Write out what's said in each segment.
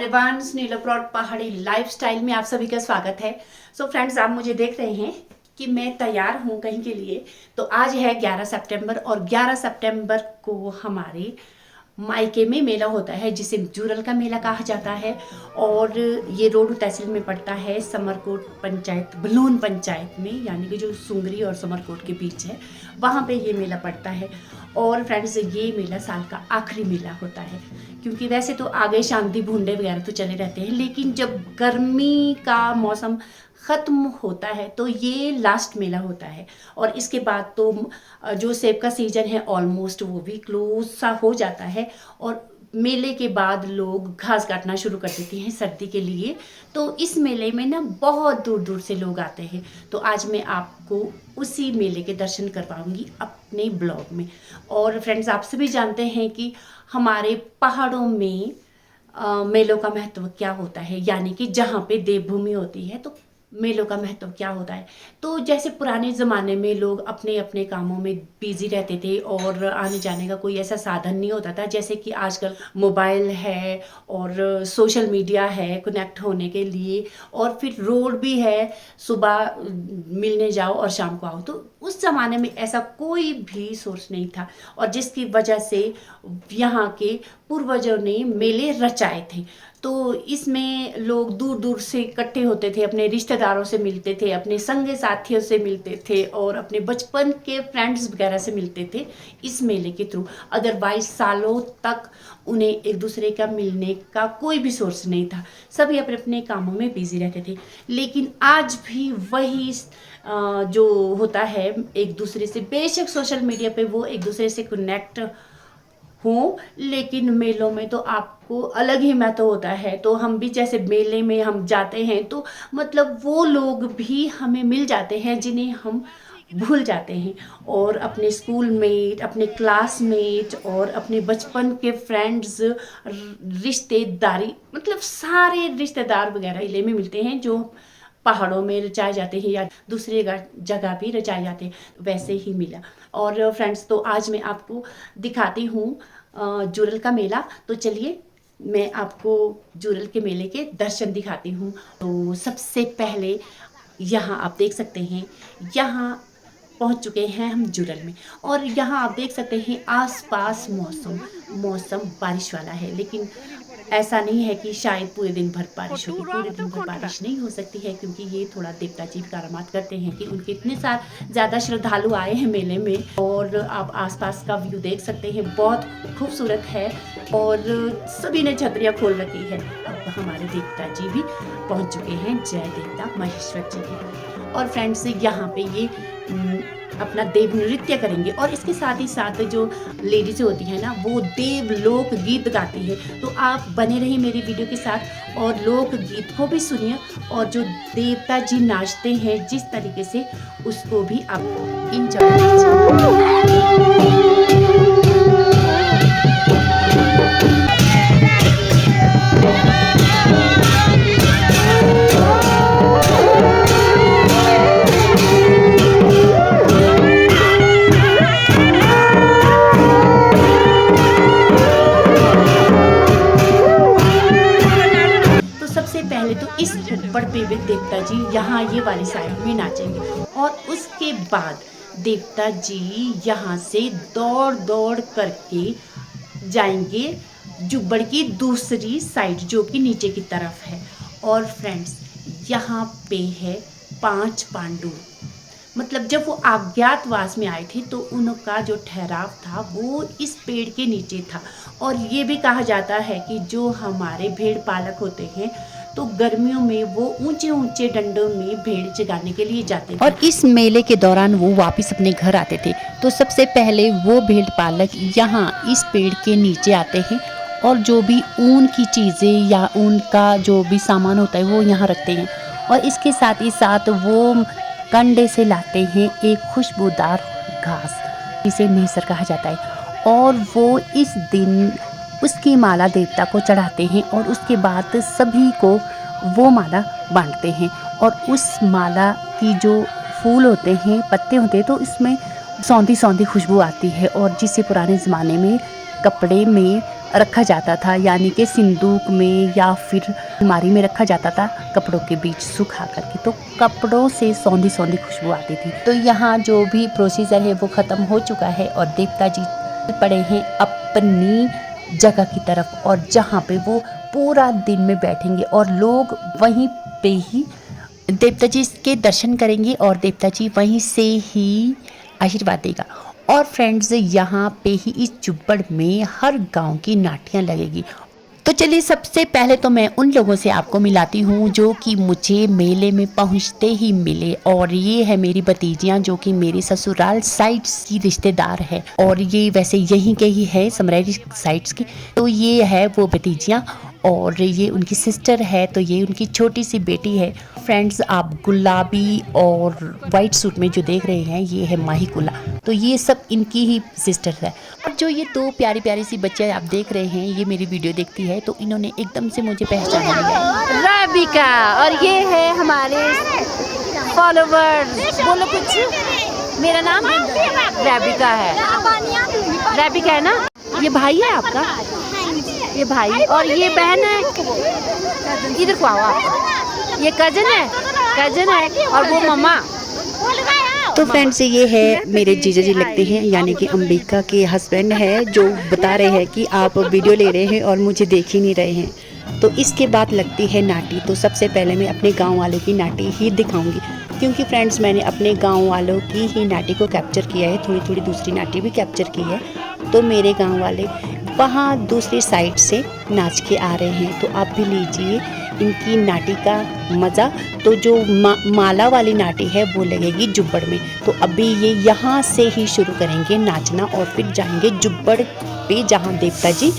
Everyone, नीला plot पहाड़ी lifestyle में आप सभी का स्वागत है। सो फ्रेंड्स, आप मुझे देख रहे हैं कि मैं तैयार हूं कहीं के लिए। तो आज है 11 सितंबर और 11 सितंबर को हमारे मायके में मेला होता है जिसे जुरल का मेला कहा जाता है। और ये रोड तहसील में पड़ता है, समरकोट पंचायत, बलून पंचायत में, यानी कि जो सुंगरी और समरकोट के बीच है, वहाँ पे ये मेला पड़ता है। और फ्रेंड्स, ये मेला साल का आखिरी मेला होता है, क्योंकि वैसे तो आगे शांति भूंडे वगैरह तो चले रहते हैं, लेकिन जब गर्मी का मौसम ख़त्म होता है तो ये लास्ट मेला होता है। और इसके बाद तो जो सेब का सीज़न है ऑलमोस्ट वो भी क्लोज सा हो जाता है। और मेले के बाद लोग घास काटना शुरू कर देते हैं सर्दी के लिए। तो इस मेले में ना बहुत दूर दूर से लोग आते हैं। तो आज मैं आपको उसी मेले के दर्शन करवाऊंगी अपने ब्लॉग में। और फ्रेंड्स, आप सभी जानते हैं कि हमारे पहाड़ों में मेलों का महत्व क्या होता है, यानी कि जहाँ पे देवभूमि होती है तो मेलों का महत्व क्या होता है। तो जैसे पुराने ज़माने में लोग अपने अपने कामों में बिजी रहते थे और आने जाने का कोई ऐसा साधन नहीं होता था, जैसे कि आजकल मोबाइल है और सोशल मीडिया है कनेक्ट होने के लिए, और फिर रोड भी है, सुबह मिलने जाओ और शाम को आओ। तो उस ज़माने में ऐसा कोई भी सोर्स नहीं था, और जिसकी वजह से यहाँ के पूर्वजों ने मेले रचाए थे। तो इसमें लोग दूर दूर से इकट्ठे होते थे, अपने रिश्तेदारों से मिलते थे, अपने संगी साथियों से मिलते थे और अपने बचपन के फ्रेंड्स वगैरह से मिलते थे इस मेले के थ्रू। अदरवाइज सालों तक उन्हें एक दूसरे का मिलने का कोई भी सोर्स नहीं था, सभी अपने अपने कामों में बिजी रहते थे। लेकिन आज भी वही जो होता है एक दूसरे से, बेशक सोशल मीडिया पे वो एक दूसरे से कनेक्ट हो, लेकिन मेलों में तो आपको अलग ही महत्व होता है। तो हम भी जैसे मेले में हम जाते हैं तो मतलब वो लोग भी हमें मिल जाते हैं जिन्हें हम भूल जाते हैं, और अपने स्कूल मेट, अपने क्लासमेट और अपने बचपन के फ्रेंड्स, रिश्तेदारी, मतलब सारे रिश्तेदार वगैरह इले में मिलते हैं जो पहाड़ों में रचाए जाते हैं या दूसरी जगह भी रचाए जाते हैं, वैसे ही मिला। और फ्रेंड्स, तो आज मैं आपको दिखाती हूँ जुरल का मेला। तो चलिए मैं आपको जुरल के मेले के दर्शन दिखाती हूँ। तो सबसे पहले यहाँ आप देख सकते हैं, यहाँ पहुँच चुके हैं हम जुरल में। और यहाँ आप देख सकते हैं आसपास मौसम बारिश वाला है, लेकिन ऐसा नहीं है कि शायद पूरे दिन भर बारिश होगी। पूरे दिन भर बारिश नहीं हो सकती है, क्योंकि ये थोड़ा देवता जी करामात करते हैं कि उनके इतने ज़्यादा श्रद्धालु आए हैं मेले में। और आप आसपास का व्यू देख सकते हैं, बहुत खूबसूरत है और सभी ने छतरियाँ खोल रखी है। अब हमारे देवता जी भी पहुंच चुके हैं, जय देवता महेश्वर जी की। और फ्रेंड्स, यहाँ पे ये अपना देव नृत्य करेंगे, और इसके साथ ही साथ जो लेडीज होती है ना, वो देव लोक गीत गाती है। तो आप बने रहिए मेरी वीडियो के साथ और लोक गीत को भी सुनिए, और जो देवता जी नाचते हैं जिस तरीके से, उसको भी आप इंजॉय कीजिए। इस ऊपर पे भी देवता जी यहाँ ये वाली साइड में नाचेंगे, और उसके बाद देवता जी यहाँ से दौड़ दौड़ करके जाएंगे जुब्बड़ की दूसरी साइड, जो कि नीचे की तरफ है। और फ्रेंड्स, यहाँ पे है 5 पांडु। मतलब जब वो अज्ञातवास में आए थे तो उनका जो ठहराव था वो इस पेड़ के नीचे था। और ये भी कहा जाता है कि जो हमारे भेड़ पालक होते हैं तो गर्मियों में वो ऊंचे ऊंचे डंडों में भेड़ जगाने के लिए जाते थे, और इस मेले के दौरान वो वापस अपने घर आते थे। तो सबसे पहले वो भेड़ पालक यहाँ इस पेड़ के नीचे आते हैं, और जो भी ऊन की चीज़ें या ऊन का जो भी सामान होता है वो यहाँ रखते हैं। और इसके साथ ही साथ वो कंडे से लाते हैं एक खुशबूदार घास, जिसे मेसर कहा जाता है, और वो इस दिन उसकी माला देवता को चढ़ाते हैं, और उसके बाद सभी को वो माला बांटते हैं। और उस माला की जो फूल होते हैं, पत्ते होते हैं, तो इसमें सौंधी सौंधी खुशबू आती है, और जिसे पुराने ज़माने में कपड़े में रखा जाता था, यानी कि सिंदूक में या फिर अलमारी में रखा जाता था कपड़ों के बीच सुखा करके, तो कपड़ों से सौंधी सौंधी खुशबू आती थी। तो यहाँ जो भी प्रोसीजर है वो ख़त्म हो चुका है और देवता जी पड़े हैं अपनी जगह की तरफ, और जहाँ पे वो पूरा दिन में बैठेंगे और लोग वहीं पे ही देवता जी के दर्शन करेंगे और देवता जी वहीं से ही आशीर्वाद देगा। और फ्रेंड्स, यहाँ पे ही इस जुब्बड़ में हर गांव की नाटियाँ लगेगी। तो चलिए सबसे पहले तो मैं उन लोगों से आपको मिलाती हूँ जो कि मुझे मेले में पहुँचते ही मिले, और ये है मेरी भतीजियाँ जो कि मेरे ससुराल साइड की रिश्तेदार है, और ये वैसे यहीं के ही है, समरैली साइड्स की। तो ये है वो भतीजियाँ और ये उनकी सिस्टर है, तो ये उनकी छोटी सी बेटी है। फ्रेंड्स, आप गुलाबी और वाइट सूट में जो देख रहे हैं ये है माही कुला, तो ये सब इनकी ही सिस्टर्स है। और जो ये दो प्यारी प्यारी सी बच्चियाँ आप देख रहे हैं, ये मेरी वीडियो देखती है, तो इन्होंने एकदम से मुझे पहचान लिया है, राबिका। और ये है हमारे फॉलोवर्स। बोलो कुछ। मेरा नाम राबिका है। राबिका है ना? ये भाई है आपका? ये भाई और ये बहन है। इधर को आओ आप। ये कजन है और वो मम्मा। तो फ्रेंड्स, ये है मेरे जीजा जी लगते हैं, यानी कि अंबिका के हस्बैंड है, जो बता रहे हैं कि आप वीडियो ले रहे हैं और मुझे देख ही नहीं रहे हैं। तो इसके बाद लगती है नाटी। तो सबसे पहले मैं अपने गांव वाले की नाटी ही दिखाऊंगी, क्योंकि फ्रेंड्स मैंने अपने गांव वालों की ही नाटी को कैप्चर किया है, थोड़ी थोड़ी दूसरी नाटी भी कैप्चर की है। तो मेरे गांव वाले वहाँ दूसरी साइड से नाच के आ रहे हैं, तो आप भी लीजिए इनकी नाटी का मज़ा। तो जो माला वाली नाटी है वो लगेगी जुब्बड़ में। तो अभी ये यहाँ से ही शुरू करेंगे नाचना और फिर जाएंगे जुब्बड़ पे जहाँ देवता जी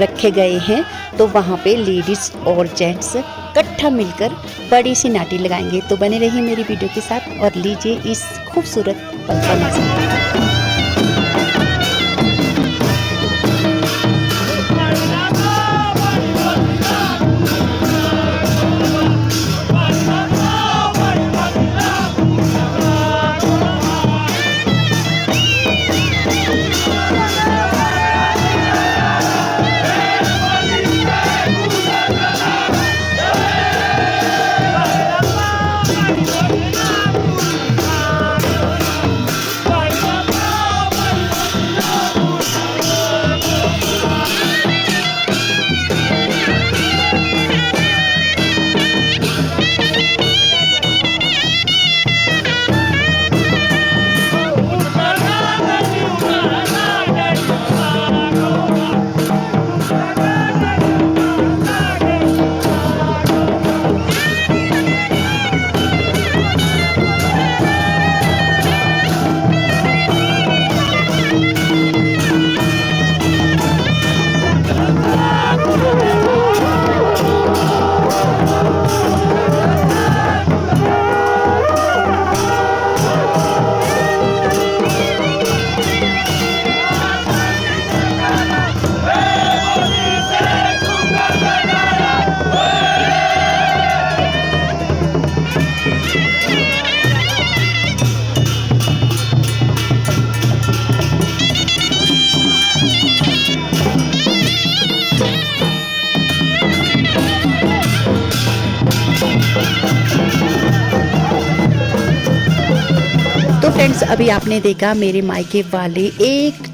रखे गए हैं। तो वहाँ पे लेडीज़ और जेंट्स इकट्ठा मिलकर बड़ी सी नाटी लगाएंगे। तो बने रहिए मेरी वीडियो के साथ और लीजिए इस खूबसूरत पल का मज़ा। तो फ्रेंड्स, अभी आपने देखा मेरे मायके वाले एक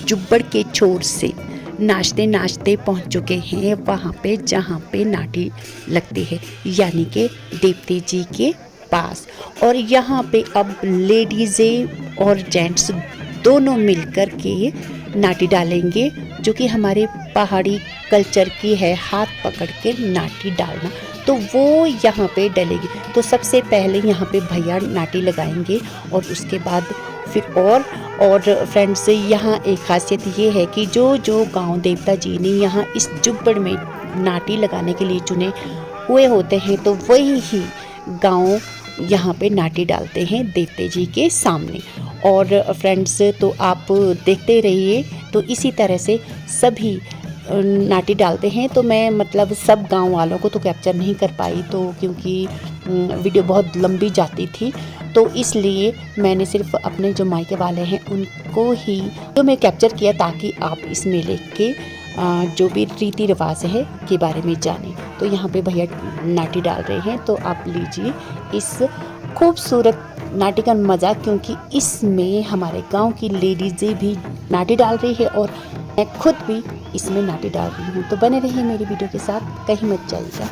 जुब्बड़ के छोर से नाचते नाचते पहुंच चुके हैं वहाँ पे जहाँ पे नाटी लगती है, यानी कि देवते जी के पास। और यहाँ पे अब लेडीज़ें और जेंट्स दोनों मिलकर के नाटी डालेंगे, जो कि हमारे पहाड़ी कल्चर की है, हाथ पकड़ के नाटी डालना। तो वो यहाँ पे डलेगी। तो सबसे पहले यहाँ पे भैया नाटी लगाएंगे और उसके बाद फिर और फ्रेंड्स, यहाँ एक खासियत ये है कि जो जो गांव देवता जी ने यहाँ इस जुब्बड़ में नाटी लगाने के लिए चुने हुए होते हैं, तो वही ही गांव यहाँ पे नाटी डालते हैं देवते जी के सामने। और फ्रेंड्स, तो आप देखते रहिए। तो इसी तरह से सभी नाटी डालते हैं। तो मैं मतलब सब गांव वालों को तो कैप्चर नहीं कर पाई, तो क्योंकि वीडियो बहुत लंबी जाती थी, तो इसलिए मैंने सिर्फ अपने जो मायके वाले हैं उनको ही तो मैं कैप्चर किया, ताकि आप इस मेले के जो भी रीति रिवाज है के बारे में जाने। तो यहाँ पे भैया नाटी डाल रहे हैं, तो आप लीजिए इस खूबसूरत नाटी का मज़ा, क्योंकि इसमें हमारे गांव की लेडीज़ें भी नाटी डाल रही है और मैं खुद भी इसमें नाटी डाल रही हूँ। तो बने रहिए मेरी वीडियो के साथ, कहीं मत जाइएगा।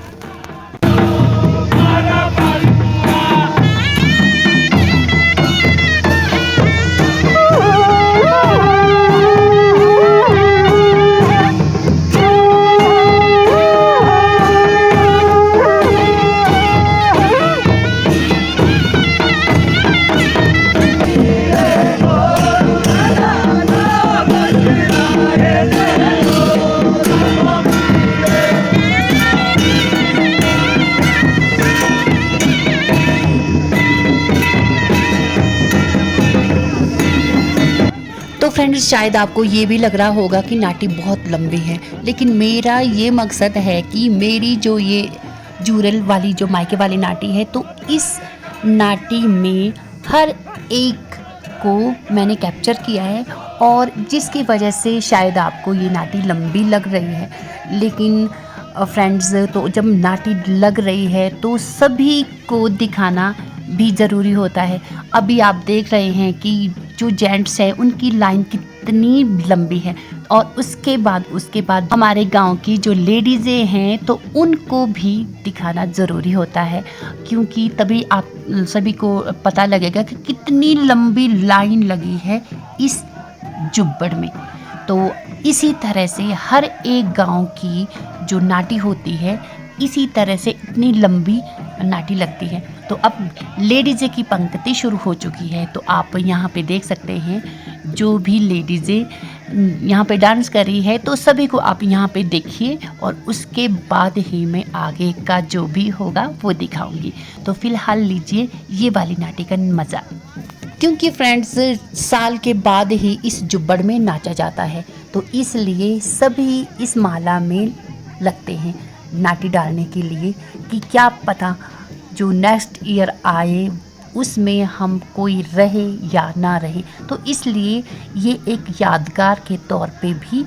तो फ्रेंड्स, शायद आपको ये भी लग रहा होगा कि नाटी बहुत लंबी है, लेकिन मेरा ये मकसद है कि मेरी जो ये जूरल वाली जो मायके वाली नाटी है, तो इस नाटी में हर एक को मैंने कैप्चर किया है, और जिसकी वजह से शायद आपको ये नाटी लंबी लग रही है। लेकिन फ्रेंड्स, तो जब नाटी लग रही है तो सभी को दिखाना भी ज़रूरी होता है। अभी आप देख रहे हैं कि जो जेंट्स है उनकी लाइन कितनी लंबी है, और उसके बाद हमारे गांव की जो लेडीज़ें हैं तो उनको भी दिखाना ज़रूरी होता है, क्योंकि तभी आप सभी को पता लगेगा कि कितनी लंबी लाइन लगी है इस जुब्बड़ में। तो इसी तरह से हर एक गांव की जो नाटी होती है, इसी तरह से इतनी लंबी नाटी लगती है। तो अब लेडीज़ें की पंक्ति शुरू हो चुकी है, तो आप यहाँ पे देख सकते हैं जो भी लेडीज़ें यहाँ पे डांस कर रही है, तो सभी को आप यहाँ पे देखिए, और उसके बाद ही मैं आगे का जो भी होगा वो दिखाऊंगी। तो फिलहाल लीजिए ये वाली नाटी का मज़ा, क्योंकि फ्रेंड्स साल के बाद ही इस जुब्बड़ में नाचा जाता है, तो इसलिए सभी इस माला में लगते हैं नाटी डालने के लिए, कि क्या पता जो नेक्स्ट ईयर आए उसमें हम कोई रहे या ना रहे। तो इसलिए ये एक यादगार के तौर पे भी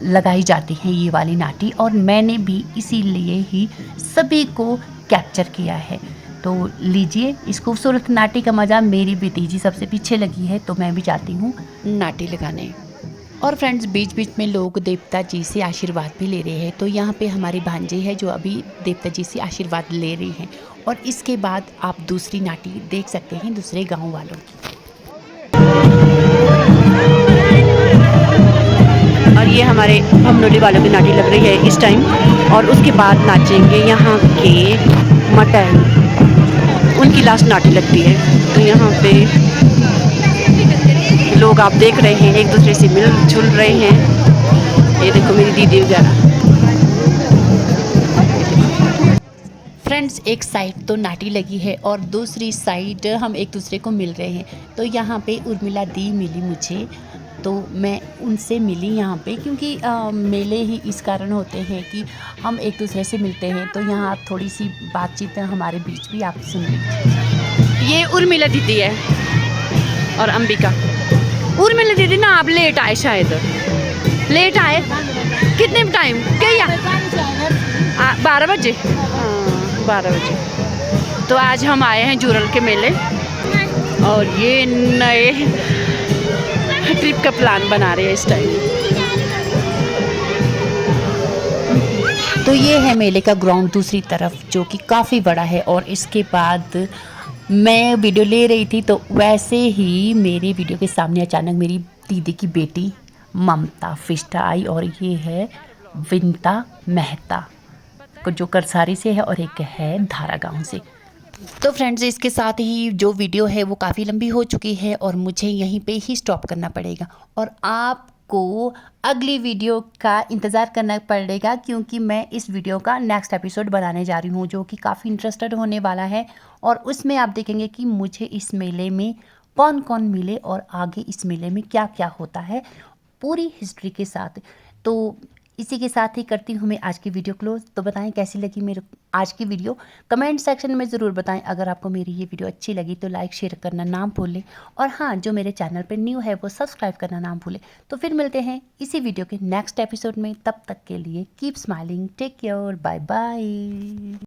लगाई जाती है ये वाली नाटी, और मैंने भी इसीलिए ही सभी को कैप्चर किया है। तो लीजिए इस खूबसूरत नाटी का मज़ा। मेरी भतीजी सबसे पीछे लगी है, तो मैं भी जाती हूँ नाटी लगाने। और फ्रेंड्स, बीच बीच में लोग देवता जी से आशीर्वाद भी ले रहे हैं। तो यहाँ पे हमारी भांजी है जो अभी देवता जी से आशीर्वाद ले रही हैं, और इसके बाद आप दूसरी नाटी देख सकते हैं दूसरे गांव वालों की। और ये हमारे भमनोली वालों की नाटी लग रही है इस टाइम, और उसके बाद नाचेंगे यहाँ के मटन, उनकी लास्ट नाटी लगती है। तो यहाँ पे लोग आप देख रहे हैं एक दूसरे से मिल जुल रहे हैं। ये देखो मेरी दीदी वगैरह। फ्रेंड्स, एक साइड तो नाटी लगी है और दूसरी साइड हम एक दूसरे को मिल रहे हैं। तो यहाँ पे उर्मिला दी मिली मुझे, तो मैं उनसे मिली यहाँ पे, क्योंकि मेले ही इस कारण होते हैं कि हम एक दूसरे से मिलते हैं। तो यहाँ थोड़ी सी बातचीत हमारे बीच भी आप सुन लीजिए। ये उर्मिला दीदी है और अंबिका। उर्मिला दीदी ना, आप लेट आए, शायद लेट आए। कितने टाइम क्या? 12 बजे। हाँ, 12 बजे। तो आज हम आए हैं जूरल के मेले, और ये नए ट्रिप का प्लान बना रहे हैं इस टाइम। तो ये है मेले का ग्राउंड दूसरी तरफ, जो कि काफ़ी बड़ा है। और इसके बाद मैं वीडियो ले रही थी, तो वैसे ही मेरे वीडियो के सामने अचानक मेरी दीदी की बेटी ममता फिस्टा आई, और ये है विंता मेहता, जो करसारी से है और एक है धारा गांव से। तो फ्रेंड्स, इसके साथ ही जो वीडियो है वो काफ़ी लंबी हो चुकी है, और मुझे यहीं पे ही स्टॉप करना पड़ेगा, और आपको अगली वीडियो का इंतज़ार करना पड़ेगा, क्योंकि मैं इस वीडियो का नेक्स्ट एपिसोड बनाने जा रही हूँ, जो कि काफ़ी इंटरेस्टेड होने वाला है। और उसमें आप देखेंगे कि मुझे इस मेले में कौन कौन मिले, और आगे इस मेले में क्या क्या होता है, पूरी हिस्ट्री के साथ। तो इसी के साथ ही करती हूँ मैं आज की वीडियो क्लोज। तो बताएं कैसी लगी मेरे आज की वीडियो, कमेंट सेक्शन में ज़रूर बताएं। अगर आपको मेरी ये वीडियो अच्छी लगी तो लाइक शेयर करना ना भूलें, और हाँ, जो मेरे चैनल पर न्यू है वो सब्सक्राइब करना ना भूलें। तो फिर मिलते हैं इसी वीडियो के नेक्स्ट एपिसोड में। तब तक के लिए keep smiling, take care, bye bye.